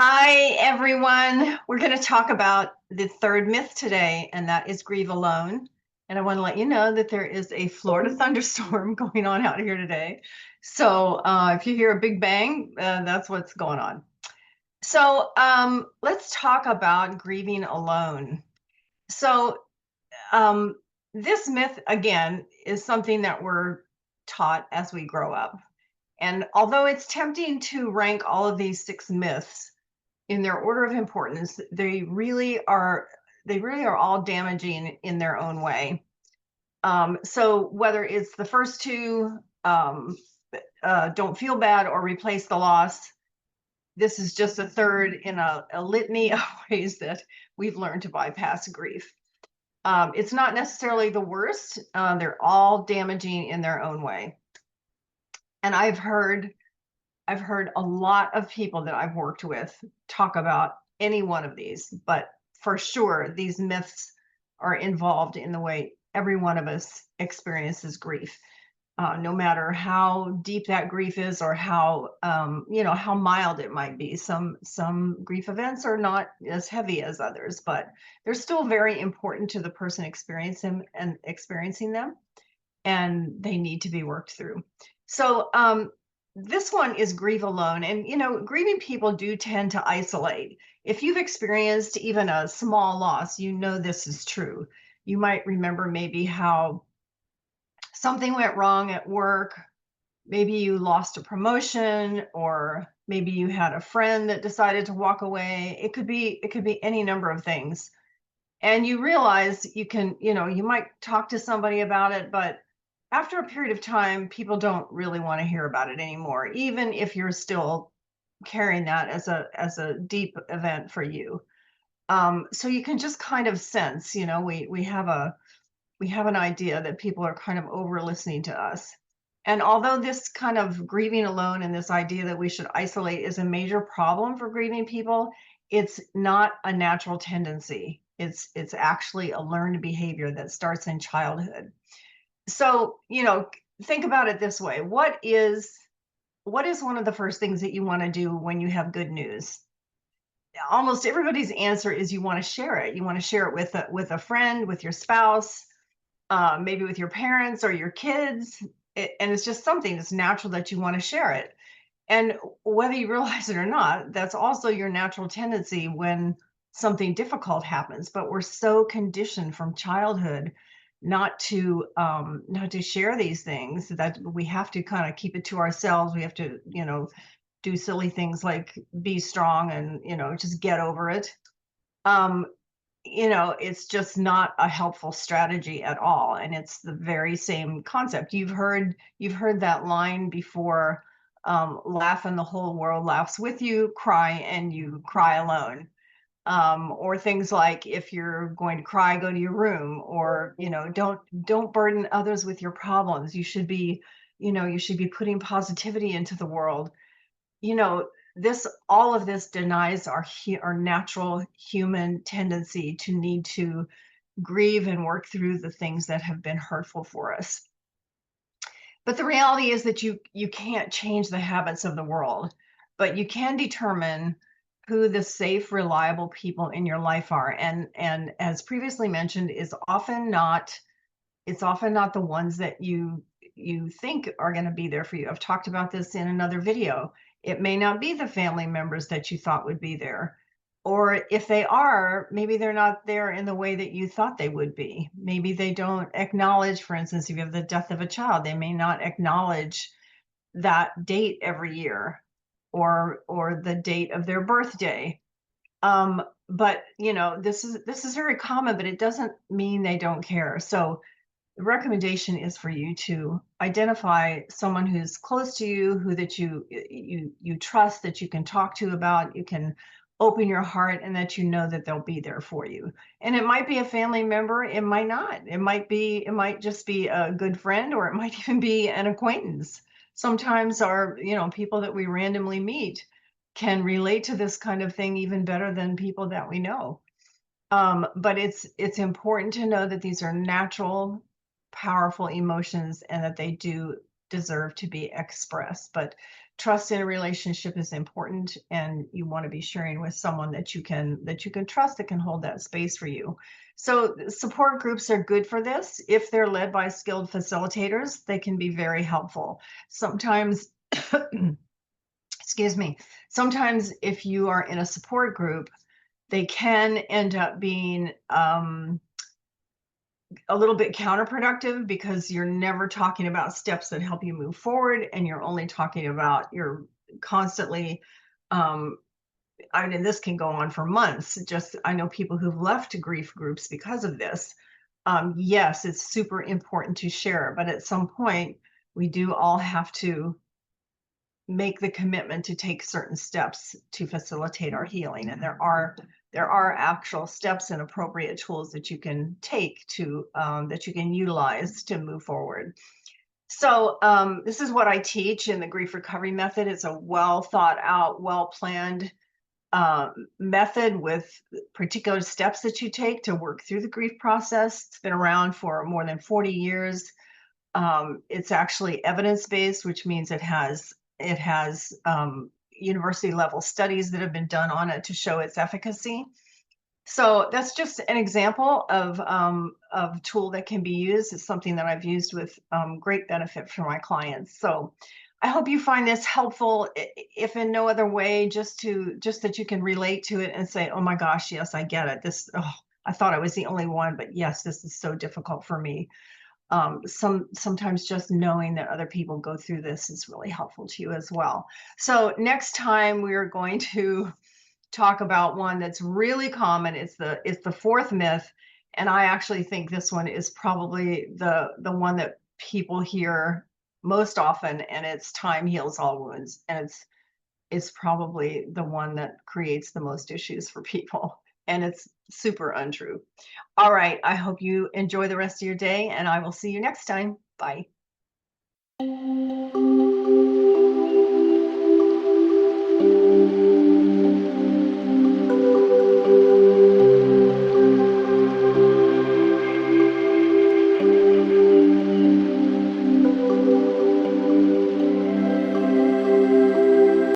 Hi, everyone. We're going to talk about the third myth today, and that is grieve alone. And I want to let you know that there is a Florida thunderstorm going on out here today. So if you hear a big bang, that's what's going on. So let's talk about grieving alone. So um, this myth, again, is something that we're taught as we grow up. And although it's tempting to rank all of these six myths, in their order of importance, they really are all damaging in their own way. So whether it's the first two, don't feel bad or replace the loss, this is just a third in a litany of ways that we've learned to bypass grief. It's not necessarily the worst. They're all damaging in their own way. And I've heard a lot of people that I've worked with talk about any one of these, but for sure, these myths are involved in the way every one of us experiences grief. No matter how deep that grief is or how mild it might be. Some grief events are not as heavy as others, but they're still very important to the person experiencing them, and they need to be worked through. So this one is grieve alone. And, grieving people do tend to isolate. If you've experienced even a small loss, this is true. You might remember maybe how something went wrong at work. Maybe you lost a promotion, or maybe you had a friend that decided to walk away. It could be any number of things. And you realize you might talk to somebody about it, but after a period of time, people don't really want to hear about it anymore, even if you're still carrying that as a deep event for you. So you can just kind of sense, we have an idea that people are kind of over listening to us. And although this kind of grieving alone and this idea that we should isolate is a major problem for grieving people, it's not a natural tendency. It's actually a learned behavior that starts in childhood. So, think about it this way. What is one of the first things that you want to do when you have good news? Almost everybody's answer is you want to share it. You want to share it with a friend, with your spouse, maybe with your parents or your kids. And it's just something that's natural that you want to share it. And whether you realize it or not, that's also your natural tendency when something difficult happens. But we're so conditioned from childhood not to share these things, that we have to kind of keep it to ourselves. We have to, do silly things like be strong and, just get over it. Um, it's just not a helpful strategy at all. And it's the very same concept. You've heard that line before, laugh and the whole world laughs with you, cry and you cry alone. Or things like, if you're going to cry, go to your room, or, don't burden others with your problems. You should be putting positivity into the world. you know this all of this denies our natural human tendency to need to grieve and work through the things that have been hurtful for us. But the reality is that you can't change the habits of the world, but you can determine who the safe, reliable people in your life are. And as previously mentioned, it's often not the ones that you think are going to be there for you. I've talked about this in another video. It may not be the family members that you thought would be there. Or if they are, maybe they're not there in the way that you thought they would be. Maybe they don't acknowledge, for instance, if you have the death of a child, they may not acknowledge that date every year, or the date of their birthday. But this is very common, but it doesn't mean they don't care. So the recommendation is for you to identify someone who's close to you, who that you trust, that you can talk to about, you can open your heart, and that that they'll be there for you. And it might be a family member, it might not. It might just be a good friend, or it might even be an acquaintance. Sometimes our, people that we randomly meet can relate to this kind of thing even better than people that we know. But it's important to know that these are natural, powerful emotions, and that they do deserve to be expressed. But trust in a relationship is important, and you want to be sharing with someone that you can trust, that can hold that space for you. So support groups are good for this. If they're led by skilled facilitators, they can be very helpful. Sometimes excuse me, sometimes if you are in a support group, they can end up being a little bit counterproductive, because you're never talking about steps that help you move forward, and you're only talking about, you're constantly I mean, this can go on for months. Just, I know people who've left grief groups because of this. Yes, it's super important to share, but at some point we do all have to make the commitment to take certain steps to facilitate our healing. And there are actual steps and appropriate tools that you can take to that you can utilize to move forward. So this is what I teach in the grief recovery method. It's a well thought out, well planned method with particular steps that you take to work through the grief process. It's been around for more than 40 years. It's actually evidence-based, which means it has university level studies that have been done on it to show its efficacy. So that's just an example of a tool that can be used. It's something that I've used with great benefit for my clients. So I hope you find this helpful, if in no other way, just that you can relate to it and say, oh my gosh, yes, I get it. I thought I was the only one, but yes, this is so difficult for me. Sometimes just knowing that other people go through this is really helpful to you as well. So next time we are going to talk about one that's really common. It's the fourth myth, and I actually think this one is probably the one that people hear most often, and it's time heals all wounds, and it's probably the one that creates the most issues for people, and it's super untrue. All right, I hope you enjoy the rest of your day, and I will see you next time. Bye.